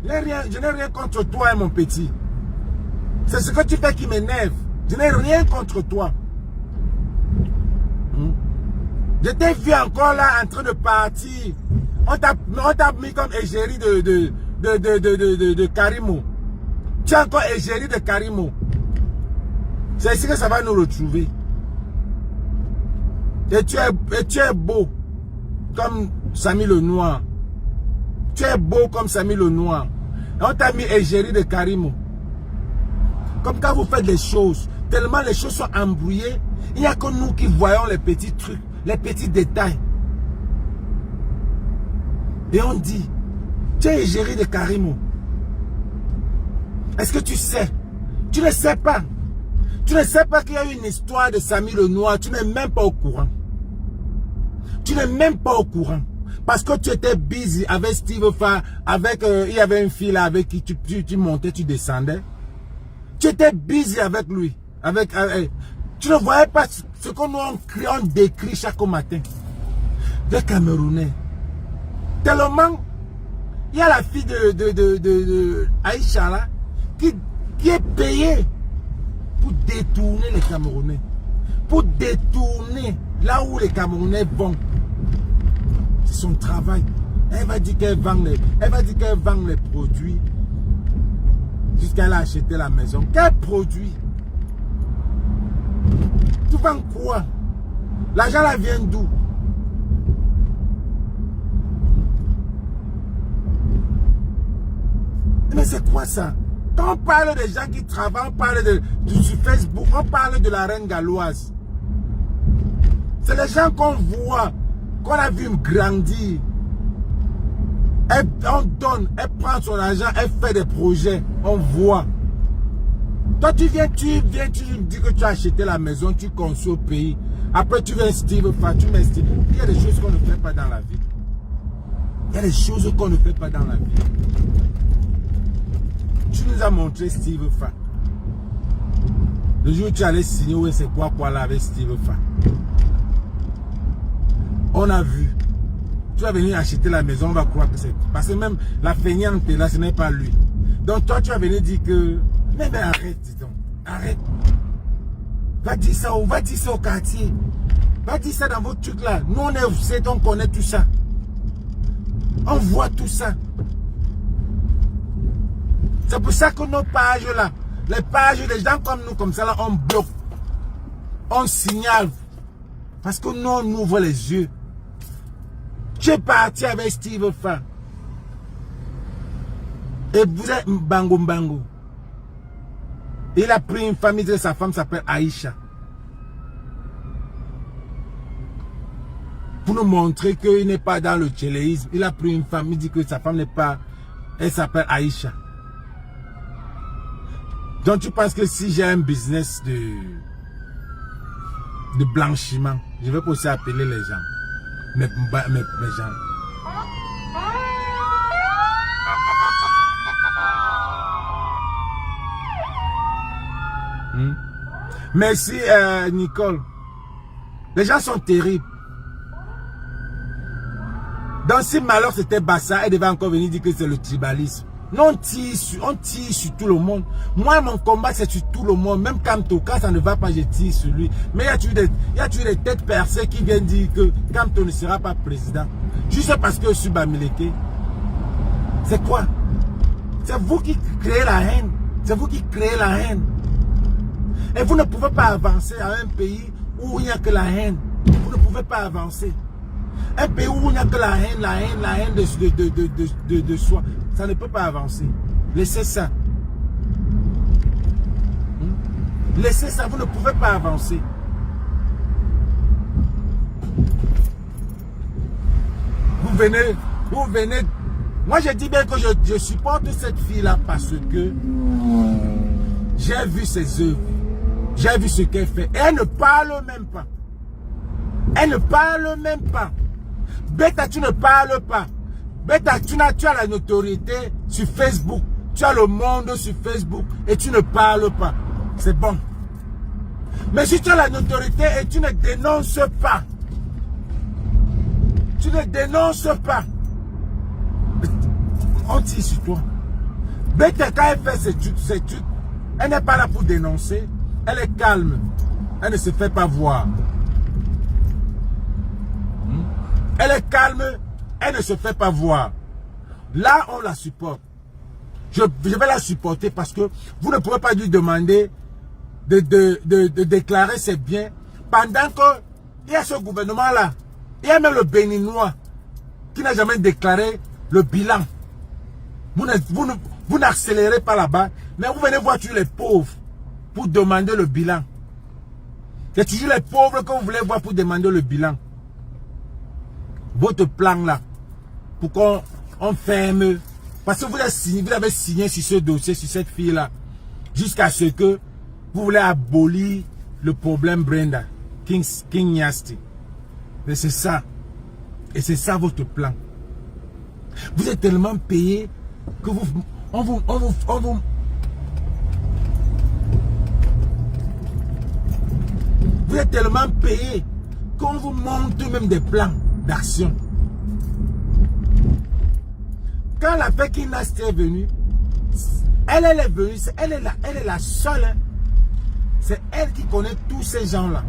Je n'ai rien contre toi, mon petit. C'est ce que tu fais qui m'énerve. Je n'ai rien contre toi. Je t'ai vu encore là en train de partir. On t'a mis comme égérie de Karimo. Tu es encore égérie de Karimo. C'est ici que ça va nous retrouver. Et tu es beau comme Samy le Noir. Tu es beau comme Samy le Noir. Et on t'a mis égérie de Karimo. Comme quand vous faites des choses, tellement les choses sont embrouillées, il n'y a que nous qui voyons les petits trucs, les petits détails. Et on dit, tu es égérie de Karimo. Est-ce que tu sais? Tu ne sais pas. Tu ne sais pas qu'il y a une histoire de Samy le Noir. Tu n'es même pas au courant. Tu n'es même pas au courant. Parce que tu étais busy avec Steve Fa, il y avait une fille là avec qui tu montais, tu descendais. Tu étais busy avec lui. Tu ne voyais pas ce que nous on décrit chaque matin. Des Camerounais. Tellement, il y a la fille de Aïcha là, qui est payée pour détourner les Camerounais. Pour détourner là où les Camerounais vont. C'est son travail. Elle va dire qu'elle vend les produits jusqu'à elle a acheté la maison. Quel produit? Tu vends quoi? L'argent là vient d'où? Mais c'est quoi ça? Quand on parle des gens qui travaillent, on parle sur Facebook, on parle de la reine galloise. C'est les gens qu'on voit, qu'on a vu grandir. On donne, elle prend son argent, elle fait des projets, on voit. Toi tu viens, tu dis que tu as acheté la maison, tu construis au pays. Après tu viens Steve Fa, tu mets Steve. Il y a des choses qu'on ne fait pas dans la vie. Il y a des choses qu'on ne fait pas dans la vie. Tu nous as montré Steve Fa. Le jour où tu allais signer, oui, c'est quoi là avec Steve Fa. On a vu. Tu vas venir acheter la maison, on va croire que c'est... Parce que même la feignante là, ce n'est pas lui. Donc toi, tu vas venir dire que... Mais arrête, dis donc. Arrête. Va dire ça au quartier. Va dire ça dans vos trucs là. Nous, on connaît tout ça. On voit tout ça. C'est pour ça que nos pages là, les pages des gens comme nous, comme ça là, on bloque. on signale. Parce que nous, on ouvre les yeux. Tu es parti avec Steve Fa. Et vous êtes Bango Bango. Il a pris une famille de sa femme s'appelle Aïcha. Pour nous montrer qu'il n'est pas dans le tchéléisme. Il a pris une femme, il dit que sa femme n'est pas... Elle s'appelle Aïcha. Donc tu penses que si j'ai un business de blanchiment, je vais aussi appeler les gens. Mes gens. Merci Nicole. Les gens sont terribles. Donc si malheur c'était Bassa, elle devait encore venir dire que c'est le tribalisme. Non, on tire sur tout le monde. Moi, mon combat, c'est sur tout le monde. Même Kamto, quand ça ne va pas, je tire sur lui. Mais il y a toujours des têtes percées qui viennent dire que Kamto ne sera pas président. Juste parce que je suis Bamileke. C'est quoi? C'est vous qui créez la haine. C'est vous qui créez la haine. Et vous ne pouvez pas avancer à un pays où il n'y a que la haine. Vous ne pouvez pas avancer. Un pays où il n'y a que la haine de soi. Ça ne peut pas avancer. Laissez ça. Laissez ça, vous ne pouvez pas avancer. Vous venez. Moi, je dis bien que je supporte cette fille-là parce que j'ai vu ses œuvres. J'ai vu ce qu'elle fait. Et elle ne parle même pas. Elle ne parle même pas. Beta, tu ne parles pas. Beta, tu as la notoriété sur Facebook. Tu as le monde sur Facebook et tu ne parles pas. C'est bon. Mais si tu as la notoriété et tu ne dénonces pas. Tu ne dénonces pas. On tire sur toi. Beta, quand elle fait ses trucs, elle n'est pas là pour dénoncer. Elle est calme. Elle ne se fait pas voir. Elle est calme. Elle ne se fait pas voir. Là, on la supporte. Je vais la supporter parce que vous ne pouvez pas lui demander de déclarer ses biens pendant qu'il y a ce gouvernement-là. Il y a même le Béninois qui n'a jamais déclaré le bilan. Vous n'accélérez pas là-bas, mais vous venez voir tous les pauvres pour demander le bilan. C'est toujours les pauvres que vous voulez voir pour demander le bilan. Votre plan là, pour qu'on ferme, parce que vous avez signé sur ce dossier, sur cette fille-là, jusqu'à ce que vous voulez abolir le problème Brenda, King Nyasti. Mais c'est ça. Et c'est ça votre plan. Vous êtes tellement payé que vous êtes tellement payé qu'on vous montre même des plans d'action. Quand la King Nyasti est venue, elle est venue, elle est la seule. Hein. C'est elle qui connaît tous ces gens-là.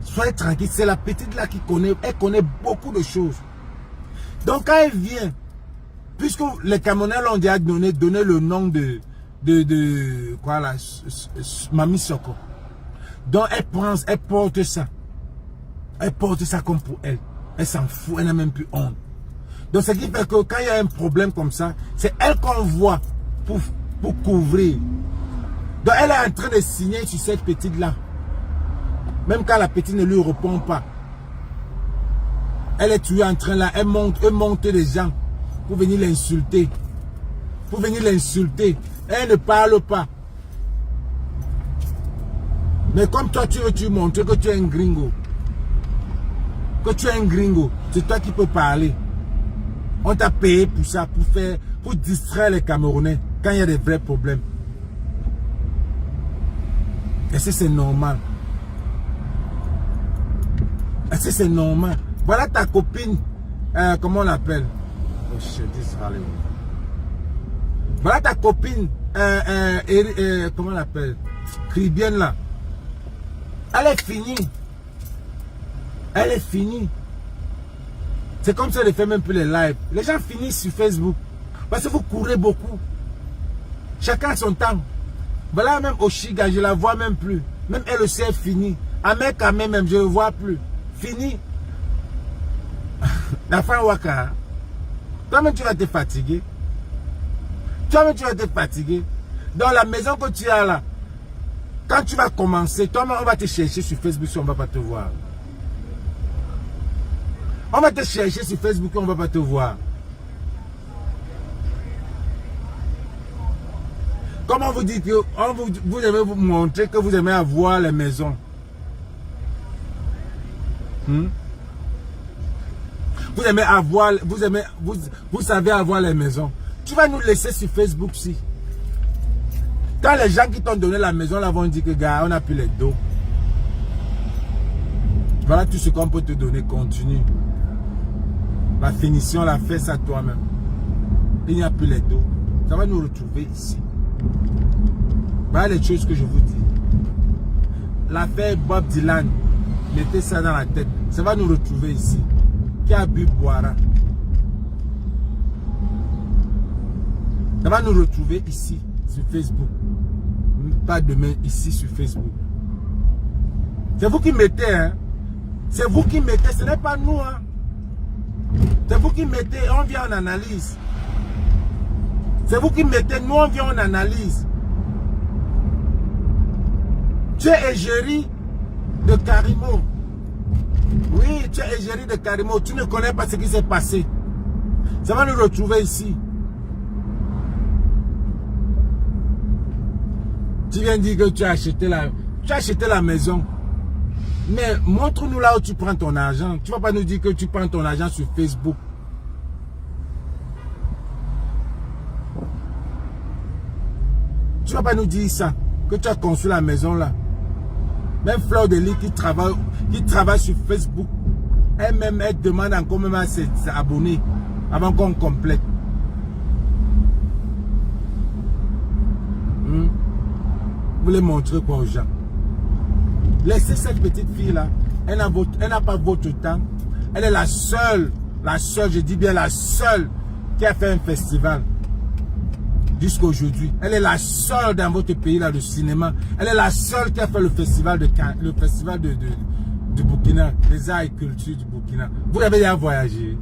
Soyez tranquille, c'est la petite là qui connaît, elle connaît beaucoup de choses. Donc quand elle vient, puisque les Camerounais l'ont déjà donné le nom de quoi là, Mami Soko. Donc elle porte ça. Elle porte ça comme pour elle. Elle s'en fout, elle n'a même plus honte. Donc ce qui fait que quand il y a un problème comme ça, c'est elle qu'on voit pour couvrir. Donc elle est en train de signer sur cette petite là. Même quand la petite ne lui répond pas. Elle est toujours en train là, elle monte les gens pour venir l'insulter. Pour venir l'insulter. Elle ne parle pas. Mais comme toi tu veux montrer que tu es un gringo. Que tu es un gringo. C'est toi qui peux parler. On t'a payé pour ça, pour distraire les Camerounais quand il y a des vrais problèmes. Est-ce que c'est normal? Est-ce que c'est normal? Voilà ta copine, comment on l'appelle? Oh shit, this Hollywood. Voilà ta copine, comment on l'appelle? Caribbean là. Elle est finie. Elle est finie. C'est comme ça qu'elle fait même plus les lives. Les gens finissent sur Facebook. Parce que vous courez beaucoup. Chacun son temps. Voilà même Oshiga, je la vois même plus. Même elle aussi est finie. Ahmed quand même, je ne le vois plus. Fini. La fin Waka. Toi-même, tu vas te fatiguer. Toi-même, tu vas te fatiguer. Dans la maison que tu as là, quand tu vas commencer, toi-même, on va te chercher sur Facebook si on ne va pas te voir. On va te chercher sur Facebook et on ne va pas te voir. Comment vous dites que vous aimez vous montrer que vous aimez avoir les maisons? Vous aimez avoir, vous savez avoir les maisons. Tu vas nous laisser sur Facebook si. Quand les gens qui t'ont donné la maison là vont dire que gars, on n'a plus les dos. Voilà tout ce qu'on peut te donner, continue. La finition, la fais ça toi-même. Il n'y a plus les dos. Ça va nous retrouver ici. Voilà les choses que je vous dis. L'affaire Bob Dylan, mettez ça dans la tête. Ça va nous retrouver ici. Qui a bu boira. Ça va nous retrouver ici, sur Facebook. Pas demain, ici sur Facebook. C'est vous qui mettez, hein. C'est vous qui mettez, ce n'est pas nous, hein. C'est vous qui mettez, on vient en analyse. C'est vous qui mettez, nous on vient en analyse. Tu es égérie de Karimo. Oui, tu es égérie de Karimo. Tu ne connais pas ce qui s'est passé. Ça va nous retrouver ici. Tu viens dire que tu as acheté la maison. Mais montre-nous là où tu prends ton argent. Tu ne vas pas nous dire que tu prends ton argent sur Facebook. Tu ne vas pas nous dire ça. Que tu as construit la maison là. Même Fleur de Lis qui travaille sur Facebook. Elle-même, elle demande encore même à ses abonnés avant qu'on complète. Vous voulez montrer quoi aux gens? Laissez cette petite fille là. Elle n'a pas votre temps. Elle est la seule, je dis bien la seule qui a fait un festival. Jusqu'à aujourd'hui. Elle est la seule dans votre pays là de cinéma. Elle est la seule qui a fait le festival de Burkina, les arts et culture du Burkina. Vous avez déjà voyagé.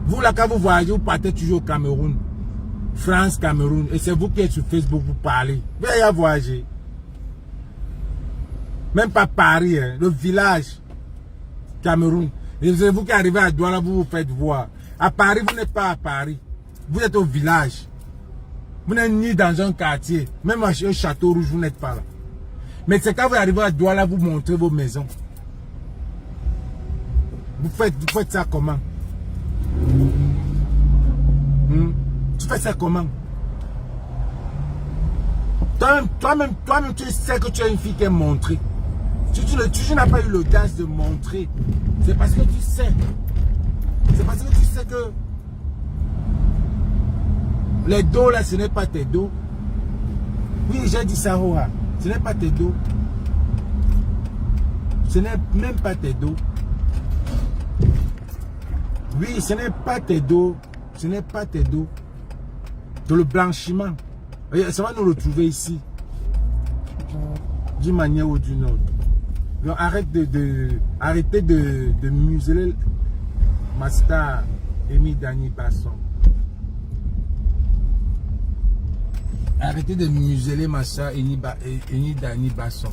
Vous là quand vous voyagez, vous partez toujours au Cameroun. France, Cameroun. Et c'est vous qui êtes sur Facebook, vous parlez. Vous avez déjà voyagé. Même pas Paris, hein, le village Cameroun. Et c'est vous qui arrivez à Douala, vous vous faites voir. À Paris, vous n'êtes pas à Paris. Vous êtes au village. Vous n'êtes ni dans un quartier. Même un château rouge, vous n'êtes pas là. Mais c'est quand vous arrivez à Douala, vous montrez vos maisons. Vous faites ça comment? Tu fais ça comment? Toi-même, tu sais que tu es une fille qui est montrée. Tu n'as pas eu l'audace de montrer. C'est parce que tu sais. C'est parce que tu sais que les dos là, ce n'est pas tes dos. Oui, j'ai dit ça, Roha. Ce n'est pas tes dos. Ce n'est même pas tes dos. Oui, ce n'est pas tes dos. Ce n'est pas tes dos. De le blanchiment. Ça va nous retrouver ici. D'une manière ou d'une autre. Donc arrêtez de museler ma star Eni Dani Basson. Arrêtez de museler ma star Eni Dani Basson.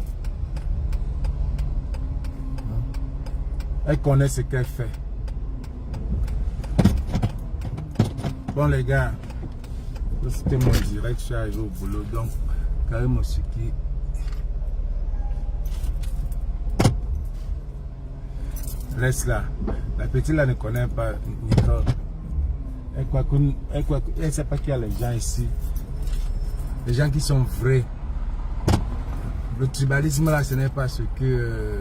Elle connaît ce qu'elle fait. Bon les gars, c'était mon direct, je suis arrivé au boulot, donc Karim Osiki. Laisse là. La petite là ne connaît pas Nicole. Elle ne sait pas qu'il y a les gens ici. Les gens qui sont vrais. Le tribalisme là, ce n'est pas ce que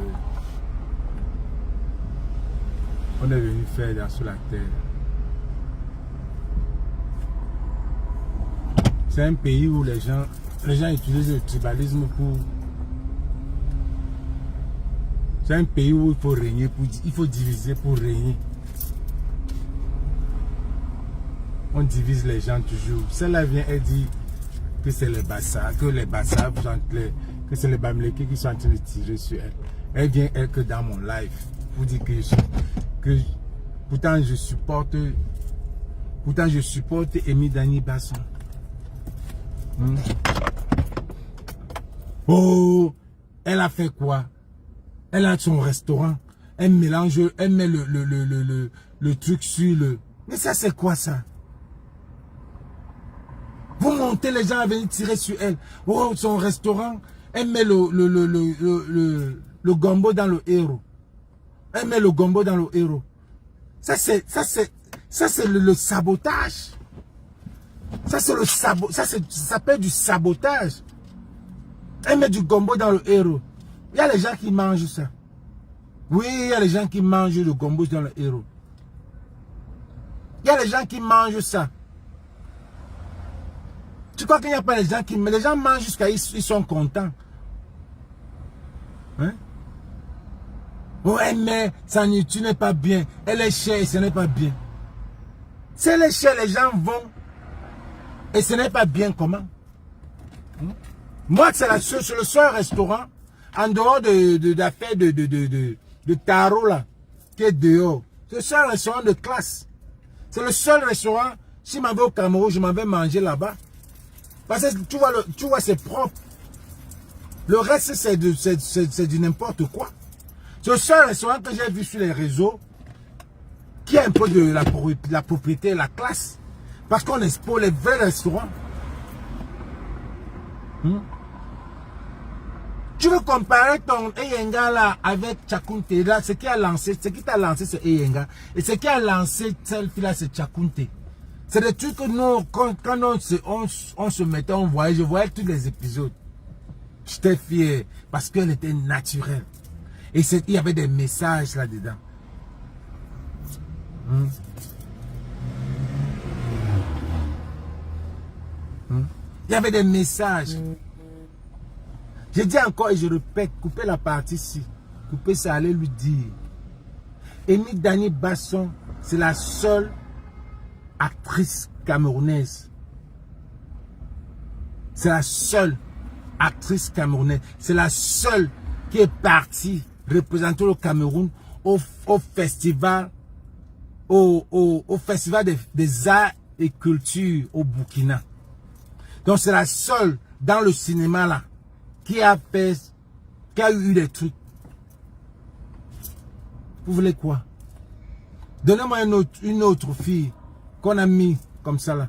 on est venu faire sur la terre. C'est un pays où les gens utilisent le tribalisme pour... C'est un pays où il faut régner, il faut diviser pour régner. On divise les gens toujours. Celle-là vient et dit que c'est les Bassa, que les Bassa, que que c'est les Bamileke qui sont en train de tirer sur elle. Elle vient elle que dans mon live pour dire que pourtant je supporte Amy Dani Basson. Oh, elle a fait quoi? Elle a son restaurant. Elle mélange, elle met le truc sur le... Mais ça c'est quoi ça? Vous montez les gens à venir tirer sur elle. Oh, son restaurant, elle met le gombo dans le héros. Elle met le gombo dans le héros. Ça c'est le sabotage. Ça c'est le sabotage. Ça s'appelle du sabotage. Elle met du gombo dans le héros. Il y a les gens qui mangent ça. Oui, il y a les gens qui mangent le gombo dans le héros. Il y a les gens qui mangent ça. Tu crois qu'il n'y a pas les gens qui... Mais les gens mangent jusqu'à ils sont contents. Hein? Ouais, mais sa nourriture n'est pas bien. Elle est chère et ce n'est pas bien. Si elle est chère, les gens vont. Et ce n'est pas bien comment? Moi, c'est le seul restaurant, en dehors d'affaires de tarot là, qui est dehors. C'est le seul restaurant de classe. C'est le seul restaurant, si je m'en vais au Cameroun, je m'en vais manger là-bas. Parce que tu vois, c'est propre. Le reste, c'est du n'importe quoi. C'est le seul restaurant que j'ai vu sur les réseaux qui a un peu de la propriété, la classe. Parce qu'on est pour les vrais restaurants. Tu veux comparer ton Eyenga là avec Tchakounte là, ce qui t'a lancé c'est Eyenga. Et ce qui a lancé celle là c'est Tchakounte. C'est des trucs que nous, quand on se mettait, on voyait, je voyais tous les épisodes. J'étais fier parce qu'elle était naturelle. Et il y avait des messages là-dedans. Il y avait des messages. Je dis encore et je répète, coupez la partie ici. Coupez ça, allez lui dire. Amy Dani Basson, c'est la seule actrice camerounaise. C'est la seule actrice camerounaise. C'est la seule qui est partie représenter le Cameroun au festival, au festival des arts et cultures au Burkina. Donc c'est la seule dans le cinéma là qui a eu des trucs. Vous voulez quoi? Donnez-moi une autre fille qu'on a mis comme ça là.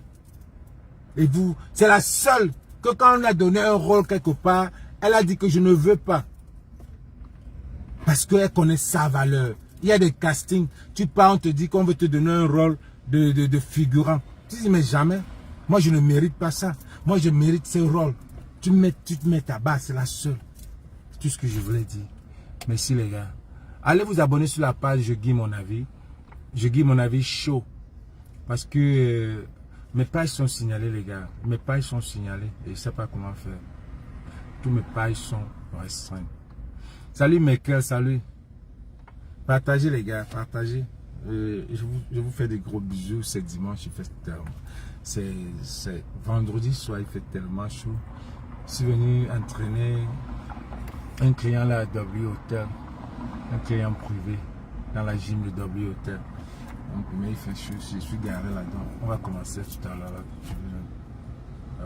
Et vous, c'est la seule que quand on a donné un rôle quelque part, elle a dit que je ne veux pas. Parce qu'elle connaît sa valeur. Il y a des castings, tu pars, on te dit qu'on veut te donner un rôle de figurant. Tu dis mais jamais, moi je ne mérite pas ça. Moi je mérite ce rôle. Tu te mets à bas, c'est la seule. C'est tout ce que je voulais dire. Merci les gars. Allez vous abonner sur la page Je Guy Mon Avis. Je Guy Mon Avis chaud. Parce que mes pages sont signalées les gars. Mes pages sont signalées et je ne sais pas comment faire. Tous mes pages sont restreintes. Salut Michael, salut. Partagez les gars, partagez. Je vous fais des gros bisous. C'est dimanche, il fait tellement. C'est vendredi soir, il fait tellement chaud. Je suis venu entraîner un client là à W Hotel. Un client privé dans la gym de W Hotel. Donc, mais il fait chaud, je suis garé là-dedans. On va commencer tout à l'heure. Là.